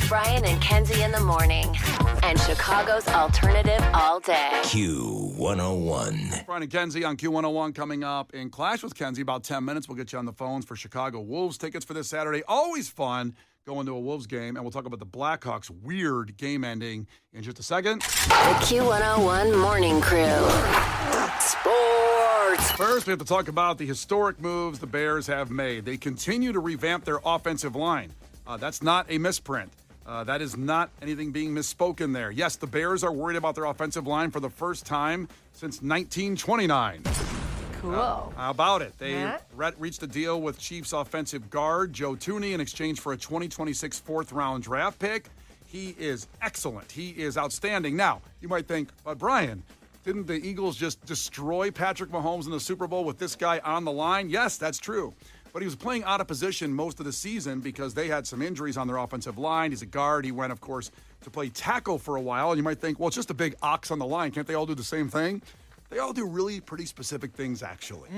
Brian and Kenzie in the morning. And Chicago's alternative all day. Q101. Brian and Kenzie on Q101 coming up in Klash with Kenzie. About 10 minutes. We'll get you on the phones for Chicago Wolves tickets for this Saturday. Always fun going to a Wolves game. And we'll talk about the Blackhawks' weird game ending in just a second. The Q101 Morning Crew. Sports. First, we have to talk about the historic moves the Bears have made. They continue to revamp their offensive line. That's not a misprint. That is not anything being misspoken there. Yes, the Bears are worried about their offensive line for the first time since 1929. Cool. How about it? They reached a deal with Chiefs offensive guard Joe Thuney in exchange for a 2026 fourth-round draft pick. He is excellent. He is outstanding. Now, you might think, but Brian, didn't the Eagles just destroy Patrick Mahomes in the Super Bowl with this guy on the line? Yes, that's true. But he was playing out of position most of the season because they had some injuries on their offensive line. He's a guard. He went, of course, to play tackle for a while. And you might think, well, it's just a big ox on the line. Can't they all do the same thing? They all do really pretty specific things, actually.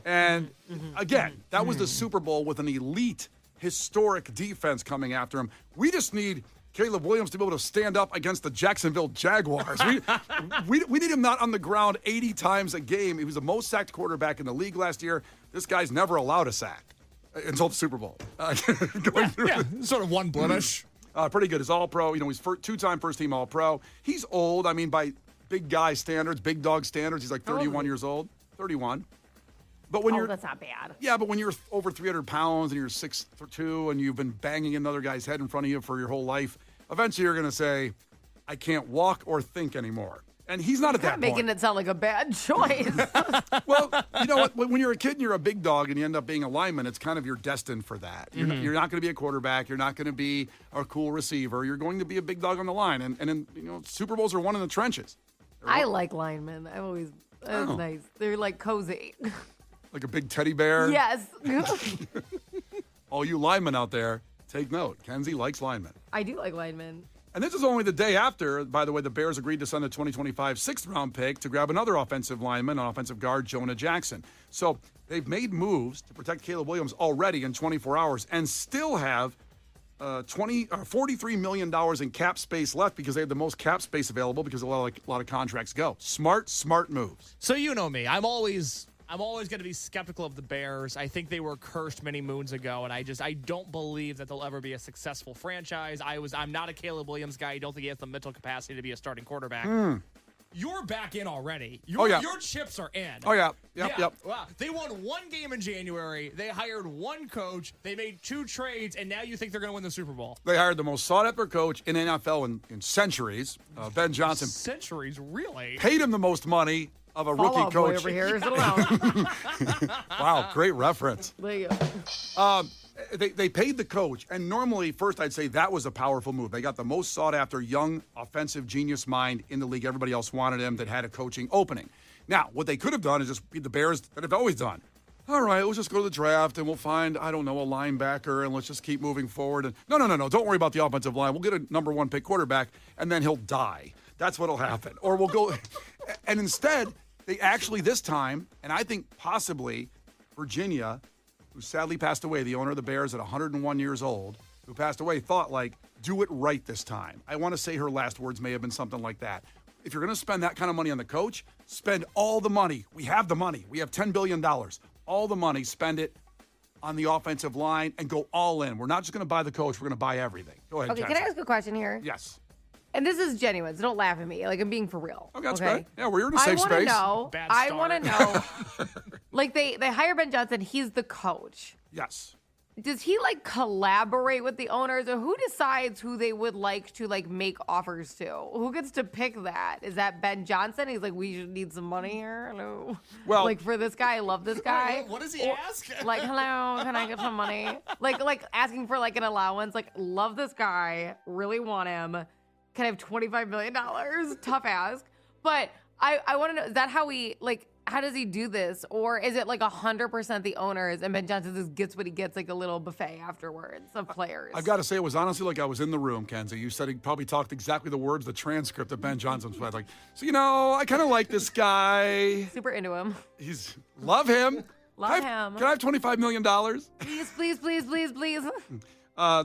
And again, that was the Super Bowl with an elite, historic defense coming after him. We just need Caleb Williams to be able to stand up against the Jacksonville Jaguars. We need him not on the ground 80 times a game. He was the most sacked quarterback in the league last year. This guy's never allowed a sack until the Super Bowl. Sort of one blemish. Pretty good. He's all-pro. You know, he's two-time first-team all-pro. He's old. I mean, by big guy standards, big dog standards, he's like 31 years old. 31. But when that's not bad. Yeah, but when you're over 300 pounds and you're 6'2" and you've been banging another guy's head in front of you for your whole life, eventually you're going to say, I can't walk or think anymore. And he's not at that point. Making it sound like a bad choice. Well, you know what? When you're a kid and you're a big dog and you end up being a lineman, it's kind of you're destined for that. You're not going to be a quarterback. You're not going to be a cool receiver. You're going to be a big dog on the line. And in, Super Bowls are won in the trenches. I like linemen. That's nice. They're like cozy. Like a big teddy bear? Yes. All you linemen out there, take note. Kenzie likes linemen. I do like linemen. And this is only the day after, by the way, the Bears agreed to send a 2025 sixth-round pick to grab another offensive lineman, an offensive guard, Jonah Jackson. So they've made moves to protect Caleb Williams already in 24 hours and still have $43 million in cap space left because they have the most cap space available because a lot of contracts go. Smart moves. So you know me. I'm always going to be skeptical of the Bears. I think they were cursed many moons ago, and I don't believe that they'll ever be a successful franchise. I'm not a Caleb Williams guy. I don't think he has the mental capacity to be a starting quarterback. You're back in already. Your chips are in. Oh, yeah. Yep. Wow. They won one game in January. They hired one coach. They made 2 trades, and now you think they're going to win the Super Bowl. They hired the most sought-after coach in NFL in centuries, Ben Johnson. Centuries, really? Paid him the most money of a rookie coach. Boy over here is allowed. Wow, great reference. There you go. They paid the coach, and normally, first I'd say that was a powerful move. They got the most sought-after young offensive genius mind in the league. Everybody else wanted him that had a coaching opening. Now, what they could have done is just be the Bears that have always done. All right, let's just go to the draft, and we'll find, I don't know, a linebacker, and let's just keep moving forward. And no, don't worry about the offensive line. We'll get a number 1 pick quarterback, and then he'll die. That's what'll happen. Or we'll go, and instead, they actually this time, and I think possibly Virginia, who sadly passed away, the owner of the Bears at 101 years old, who passed away, thought, do it right this time. I want to say her last words may have been something like that. If you're going to spend that kind of money on the coach, spend all the money. We have the money. We have $10 billion. All the money, spend it on the offensive line and go all in. We're not just going to buy the coach. We're going to buy everything. Go ahead, Okay, Jensen. can I ask a question here? Yes. And this is genuine, so don't laugh at me. I'm being for real. Okay, that's great. Yeah, we're in a safe space. I want to know. They hire Ben Johnson. He's the coach. Yes. Does he collaborate with the owners, or who decides who they would like to make offers to? Who gets to pick that? Is that Ben Johnson? He's like, we should need some money here. Hello. Well, for this guy, I love this guy. What does he ask? Hello, can I get some money? Like asking for an allowance. Love this guy, really want him. Can I have $25 million? Tough ask. But I want to know, is that how he how does he do this? Or is it 100% the owners and Ben Johnson just gets what he gets, a little buffet afterwards of players? I've got to say, it was honestly I was in the room, Kenzie. You said he probably talked exactly the words, the transcript that Ben Johnson said. I kind of like this guy. Super into him. Love him. Love him. Can I have $25 million? Please, please, please, please, please.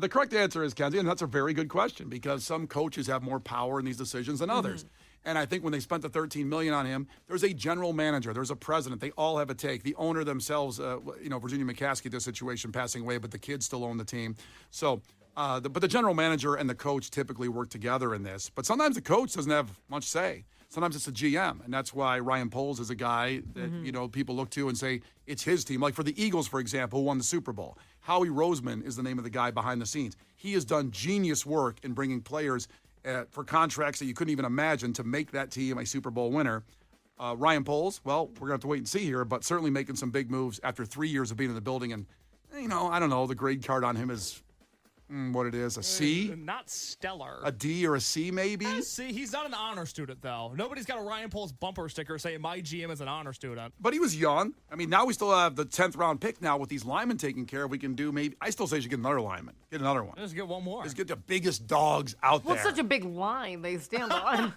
The correct answer is Kenzie, and that's a very good question because some coaches have more power in these decisions than others. And I think when they spent the $13 million on him, there's a general manager, there's a president. They all have a take. The owner themselves, Virginia McCaskey, this situation passing away, but the kids still own the team. So, but the general manager and the coach typically work together in this. But sometimes the coach doesn't have much say. Sometimes it's the GM, and that's why Ryan Poles is a guy that people look to and say it's his team. Like for the Eagles, for example, who won the Super Bowl. Howie Roseman is the name of the guy behind the scenes. He has done genius work in bringing players for contracts that you couldn't even imagine to make that team a Super Bowl winner. Ryan Poles, well, we're going to have to wait and see here, but certainly making some big moves after 3 years of being in the building. And, I don't know, the grade card on him is what it is, a C? Not stellar. A D or a C, maybe? C. He's not an honor student, though. Nobody's got a Ryan Poles bumper sticker saying my GM is an honor student. But he was young. I mean, now we still have the 10th round pick now with these linemen taken care of. We can do maybe, I still say you should get another lineman. Get another one. Just get one more. Just get the biggest dogs out there. What's such a big line they stand on?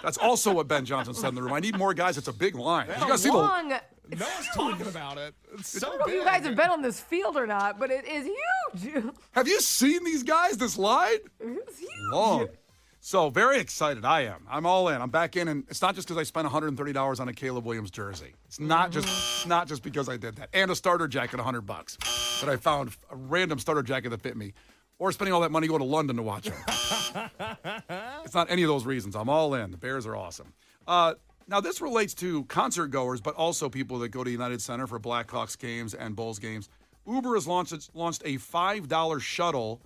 That's also what Ben Johnson said in the room. I need more guys. It's a big line. You gotta see long. No one's talking about it. It's so I don't know if you guys have been on this field or not, but it is huge. Have you seen these guys, this line? It's huge. Long. So very excited. I am. I'm all in. I'm back in, and it's not just because I spent $130 on a Caleb Williams jersey. It's not just because I did that. And a starter jacket, $100. But I found a random starter jacket that fit me. Or spending all that money going to London to watch them. It's not any of those reasons. I'm all in. The Bears are awesome. Now, this relates to concert goers, but also people that go to United Center for Blackhawks games and Bulls games. Uber has launched a $5 shuttle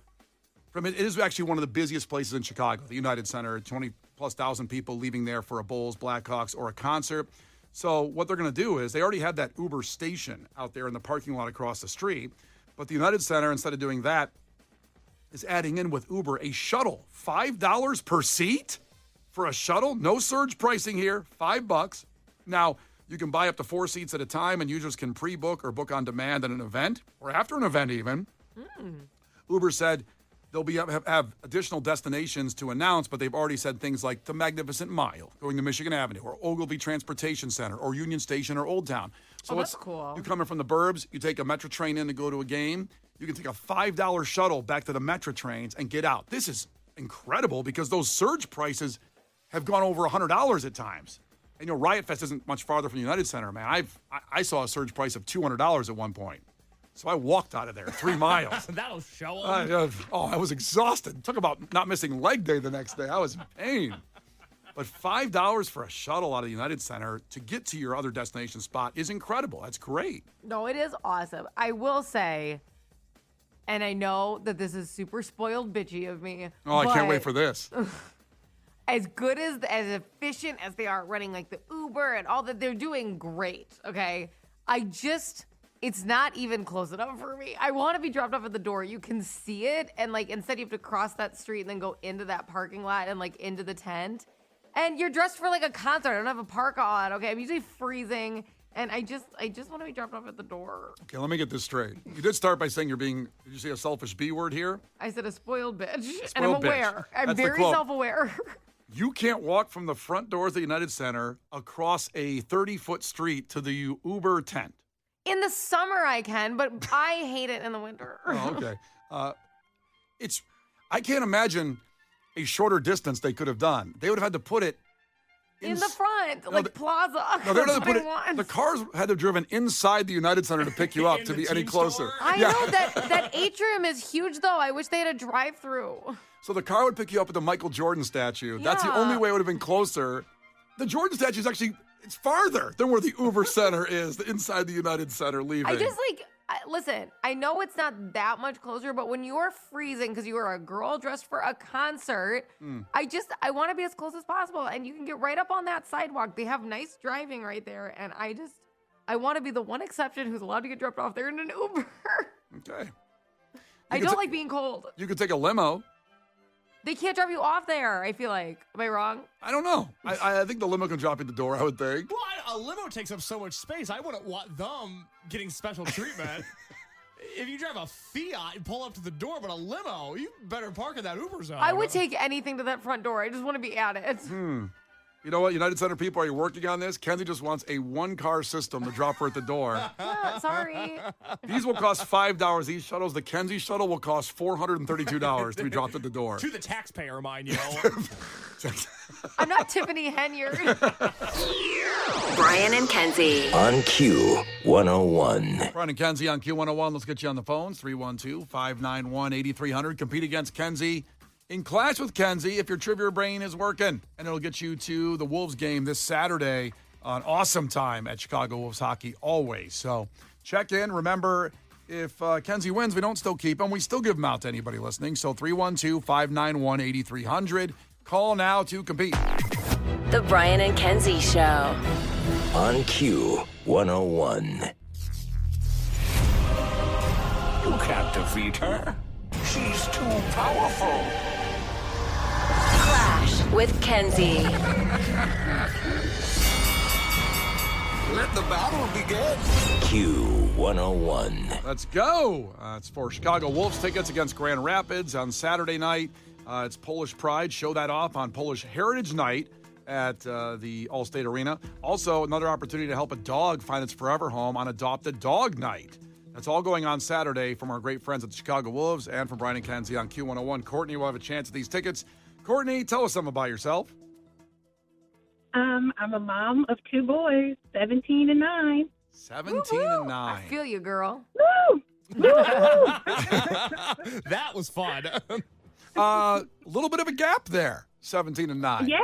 from it. It is actually one of the busiest places in Chicago, the United Center. 20+ thousand people leaving there for a Bulls, Blackhawks, or a concert. So what they're going to do is they already had that Uber station out there in the parking lot across the street. But the United Center, instead of doing that, is adding in with Uber a shuttle. $5 per seat? For a shuttle, no surge pricing here, $5. Now, you can buy up to 4 seats at a time, and users can pre-book or book on demand at an event, or after an event even. Uber said they'll have additional destinations to announce, but they've already said things like the Magnificent Mile, going to Michigan Avenue, or Ogilvy Transportation Center, or Union Station, or Old Town. So that's cool. You coming from the burbs, you take a Metro train in to go to a game, you can take a $5 shuttle back to the Metro trains and get out. This is incredible because those surge prices have gone over $100 at times. And Riot Fest isn't much farther from the United Center, man. I saw a surge price of $200 at one point. So I walked out of there 3 miles. That'll show them. I was exhausted. Talk about not missing leg day the next day. I was in pain. But $5 for a shuttle out of the United Center to get to your other destination spot is incredible. That's great. No, it is awesome. I will say, and I know that this is super spoiled bitchy of me. Oh, I can't wait for this. As good as efficient as they are running like the Uber and all that, they're doing great, okay? It's not even close enough for me. I want to be dropped off at the door. You can see it, and instead you have to cross that street and then go into that parking lot and into the tent. And you're dressed for a concert. I don't have a parka on, okay? I'm usually freezing, and I just want to be dropped off at the door. Okay, let me get this straight. You did start by saying did you say a selfish B word here? I said a spoiled bitch, and I'm aware. I'm That's very self-aware. You can't walk from the front doors of the United Center across a 30-foot street to the Uber tent. In the summer I can, but I hate it in the winter. Oh, okay. I can't imagine a shorter distance they could have done. They would have had to put it in the front, Plaza. No, they would have put it. The cars had to have driven inside the United Center to pick you up to be any closer. I know that atrium is huge, though. I wish they had a drive-through. So the car would pick you up at the Michael Jordan statue. That's the only way it would have been closer. The Jordan statue is actually, it's farther than where the Uber Center is, inside the United Center leaving. I just listen, I know it's not that much closer, but when you are freezing because you are a girl dressed for a concert, I want to be as close as possible. And you can get right up on that sidewalk. They have nice driving right there. And I want to be the one exception who's allowed to get dropped off there in an Uber. Okay. I don't like being cold. You could take a limo. They can't drop you off there, I feel like. Am I wrong? I don't know. I think the limo can drop you at the door, I would think. Well, a limo takes up so much space. I wouldn't want them getting special treatment. If you drive a Fiat and pull up to the door, but a limo, you better park in that Uber zone. I would take anything to that front door. I just want to be at it. You know what, United Center people, are you working on this? Kenzie just wants a one-car system to drop her at the door. Sorry. These will cost $5. These shuttles, the Kenzie shuttle, will cost $432 to be dropped at the door. To the taxpayer, mind you. I'm not Tiffany Henyard. Brian and Kenzie. On Q101. Brian and Kenzie on Q101. Let's get you on the phones. 312-591-8300. Compete against Kenzie in Clash with Kenzie if your trivia brain is working. And it'll get you to the Wolves game this Saturday. An awesome time at Chicago Wolves hockey always. So check in. Remember, if Kenzie wins, we don't still keep him. We still give him out to anybody listening. So 312-591-8300. Call now to compete. The Brian and Kenzie Show. On Q101. You can't defeat her. She's too powerful. Clash with Kenzie. Let the battle begin. Q101. Let's go. It's for Chicago Wolves tickets against Grand Rapids on Saturday night. It's Polish Pride. Show that off on Polish Heritage Night at the Allstate Arena. Also, another opportunity to help a dog find its forever home on Adopted Dog Night. That's all going on Saturday from our great friends at the Chicago Wolves and from Brian and Kenzie on Q101. Courtney will have a chance at these tickets. Courtney, tell us something about yourself. I'm a mom of 2 boys, 17 and 9. 17 and 9. I feel you, girl. Woo! That was fun. A little bit of a gap there, 17 and 9. Yes,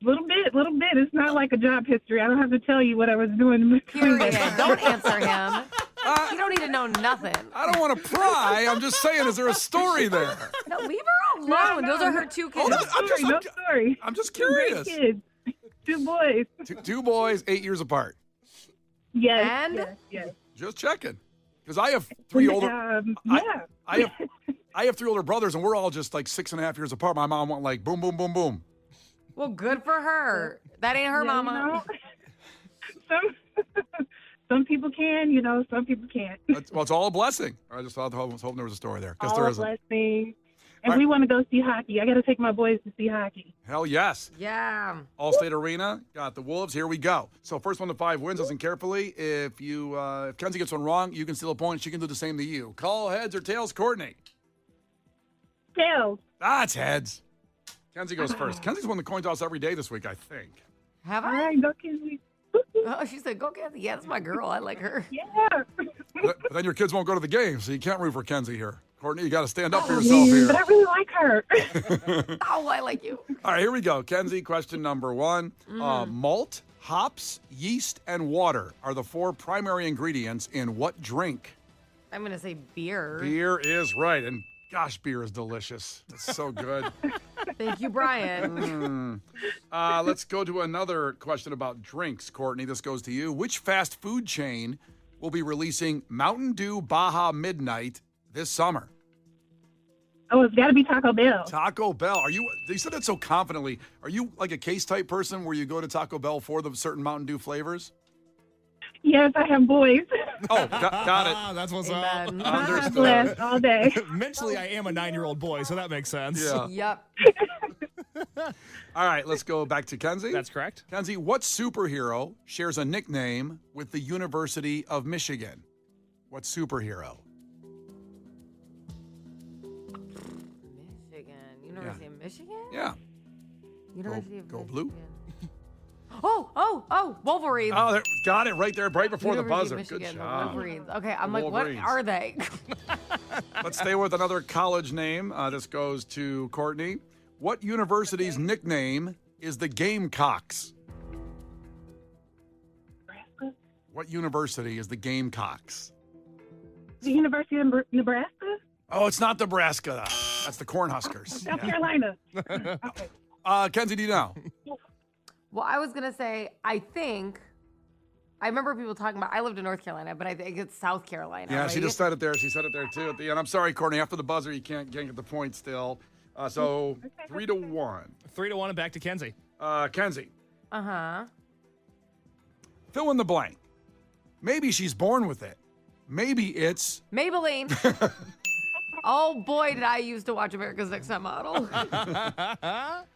little bit. It's not like a job history. I don't have to tell you what I was doing in between Period. that. Don't answer him. You don't need to know nothing. I don't want to pry. I'm just saying, is there a story there? No, leave her alone. Those are her 2 kids. Oh, No story. I'm just 2 great curious. kids. 2 boys. Two boys, 8 years apart. Yes. And? Yes. Just checking. Because I have 3 older. Yeah. I have 3 older brothers, and we're all just like 6.5 years apart. My mom went like boom, boom, boom, boom. Well, good for her. That ain't her Yeah, mama. Some people can, some people can't. Well, it's all a blessing. I just was hoping there was a story there. Because All there a isn't. blessing. And All right. we want to go see hockey. I got to take my boys to see hockey. Hell yes. Yeah. Allstate Arena, got the Wolves. Here we go. So first 1 to 5 wins. Listen carefully. If Kenzie gets one wrong, you can steal a point. She can do the same to you. Call heads or tails, Courtney. Tails. It's heads. Kenzie goes first. Kenzie's won the coin toss every day this week, I think. Have All I? right, go Kenzie. Oh, she said, go Kenzie. Yeah, that's my girl. I like her. Yeah. But then your kids won't go to the game, so you can't root for Kenzie here. Courtney, you got to stand up for Oh, yourself man, here. but I really like her. Oh, I like you. All right, here we go. Kenzie, question number 1. Malt, hops, yeast, and water are the 4 primary ingredients in what drink? I'm going to say beer. Beer is right. And gosh, beer is delicious. It's so good. Thank you, Brian. Let's go to another question about drinks. Courtney, this goes to you. Which fast food chain will be releasing Mountain Dew Baja Midnight this summer? Oh, it's got to be Taco Bell. Taco Bell. You said that so confidently. Are you like a case type person where you go to Taco Bell for the certain Mountain Dew flavors? Yes, I have boys. Oh, got it. That's what's Amen. up. I'm Understood. blessed all day. Mentally, I am a 9-year-old boy, so that makes sense. Yeah. Yep. All right, let's go back to Kenzie. That's correct. Kenzie, what superhero shares a nickname with the University of Michigan? What superhero? Michigan. University of Michigan? Yeah. University of go Michigan. blue. Oh, Wolverines. Oh, got it right there, right before the University buzzer. of Michigan, Good the job. Wolverines. Okay, I'm The like, Wolverines. what are they? Let's stay with another college name. This goes to Courtney. What university's nickname is the Gamecocks? Nebraska? What university is the Gamecocks? The University of Nebraska? Oh, it's not Nebraska. That's the Cornhuskers. South Carolina. Okay. Kenzie, do you know? Well, I was going to say, I remember people talking about, I lived in North Carolina, but I think it's South Carolina. Yeah, right? she just said it there. She said it there, too, at the end. I'm sorry, Courtney. After the buzzer, you can't get the point still. So 3-1. 3-1 and back to Kenzie. Kenzie, Uh-huh. fill in the blank. Maybe she's born with it. Maybe it's Maybelline. Oh boy, did I used to watch America's Next Top Model.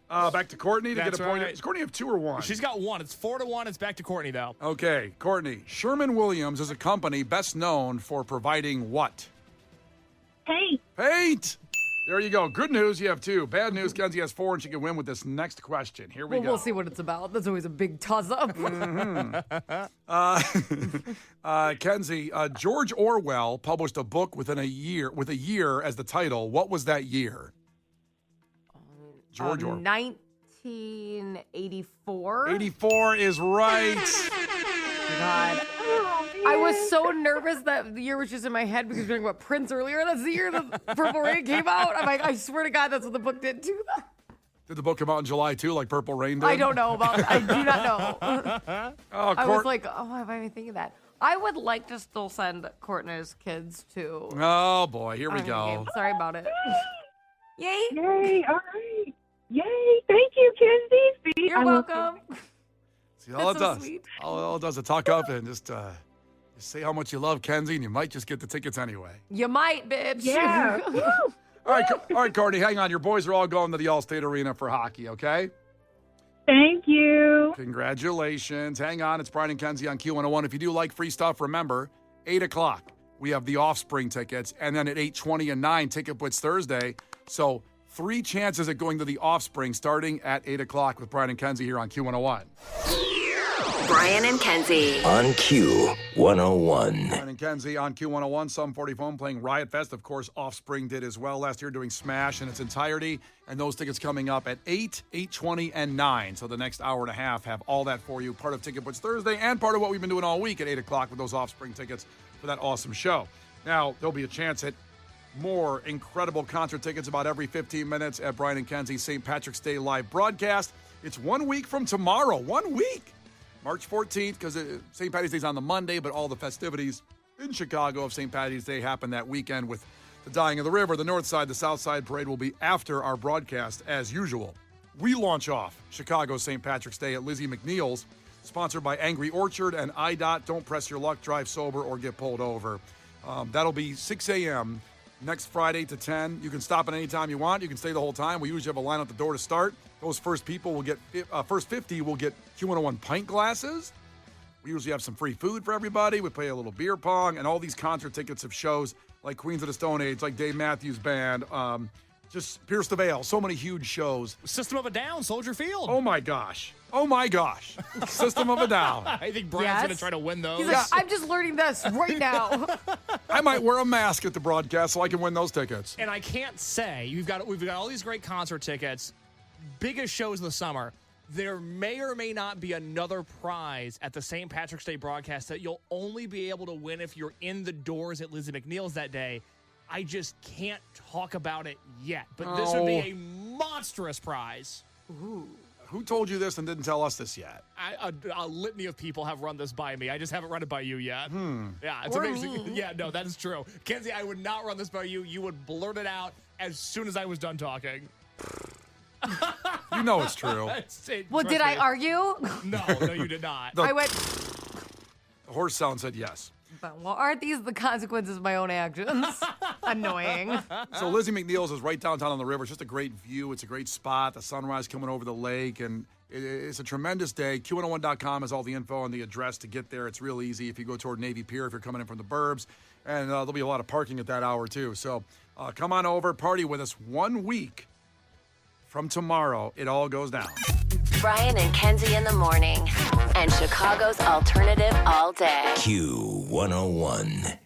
Back to Courtney to That's get a point. right. Does Courtney have 2 or 1? She's got 1. It's 4-1. It's back to Courtney, though. Okay, Courtney. Sherman-Williams is a company best known for providing what? Hey, Paint! There you go. Good news, you have 2. Bad news, Kenzie has 4, and she can win with this next question. Here we Well, go. we'll see what it's about. That's always a big toss-up. Kenzie, George Orwell published a book with a year as the title. What was that year? George Orwell. 1984. 84 is right. God. I was so nervous that the year was just in my head because we were talking about Prince earlier. That's the year that Purple Rain came out. I'm like, I swear to God, that's what the book did too. Did the book come out in July too, like Purple Rain did? I don't know about I do not know. I was Court- like, oh, why am I even thinking that? I would like to still send Courtney's kids to. Oh, boy. Here we Iron go. Games. Sorry about it. Yay. yay, all right. Yay, thank you, Kenzie. See, You're I love welcome. See, all That's it so does. sweet. All it does is talk up and just say how much you love Kenzie, and you might just get the tickets anyway. You might, bitch. Yeah. Woo. All right, Courtney, hang on. Your boys are all going to the Allstate Arena for hockey, okay? Thank you. Congratulations. Hang on. It's Brian and Kenzie on Q101. If you do like free stuff, remember, 8 o'clock, we have the Offspring tickets. And then at 8:20 and 9, Ticket Blitz Thursday. So 3 chances at going to the Offspring starting at 8 o'clock with Brian and Kenzie here on Q101. Brian and Kenzie. On Q101. Brian and Kenzie on Q101, Sum 40 Phone playing Riot Fest. Of course, Offspring did as well last year, doing Smash in its entirety. And those tickets coming up at 8, 8:20, and 9. So the next hour and a half have all that for you. Part of Ticket Blitz Thursday and part of what we've been doing all week at 8 o'clock with those Offspring tickets for that awesome show. Now, there'll be a chance at more incredible concert tickets about every 15 minutes at Brian and Kenzie's St. Patrick's Day live broadcast. It's 1 week from tomorrow. 1 week. March 14th, because St. Patty's Day is on the Monday, but all the festivities in Chicago of St. Patty's Day happen that weekend with the Dying of the River. The North Side, the South Side parade will be after our broadcast as usual. We launch off Chicago St. Patrick's Day at Lizzie McNeil's, sponsored by Angry Orchard and IDOT. Don't press your luck, drive sober, or get pulled over. That'll be 6 a.m. next Friday to 10. You can stop at any time you want. You can stay the whole time. We usually have a line at the door to start. Those first people will get, first 50 will get Q101 pint glasses. We usually have some free food for everybody. We play a little beer pong, and all these concert tickets of shows like Queens of the Stone Age, like Dave Matthews Band, just Pierce the Veil. So many huge shows. System of a Down, Soldier Field. Oh my gosh. Oh my gosh. System of a Down. I think Brian's Yes. going to try to win those. He's like, I'm just learning this right now. I might wear a mask at the broadcast so I can win those tickets. And I can't say we've got all these great concert tickets, biggest shows of the summer. There may or may not be another prize at the St. Patrick's Day broadcast that you'll only be able to win if you're in the doors at Lizzie McNeil's that day. I just can't talk about it yet, but this would be a monstrous prize. Ooh. Who told you this and didn't tell us this yet? A litany of people have run this by me. I just haven't run it by you yet. Yeah, it's Or amazing. me. Yeah, no, that is true. Kenzie, I would not run this by you. You would blurt it out as soon as I was done talking. You know it's true. Well, did I argue? No, you did not. I went, The horse sound said yes. well, aren't these the consequences of my own actions? Annoying. So Lizzie McNeil's is right downtown on the river. It's just a great view. It's a great spot. The sunrise coming over the lake, and it's a tremendous day. Q101.com has all the info and the address to get there. It's real easy if you go toward Navy Pier, if you're coming in from the burbs. And there'll be a lot of parking at that hour, too. So come on over, party with us. 1 week from tomorrow, it all goes down. Brian and Kenzie in the morning. And Chicago's alternative all day. Q101.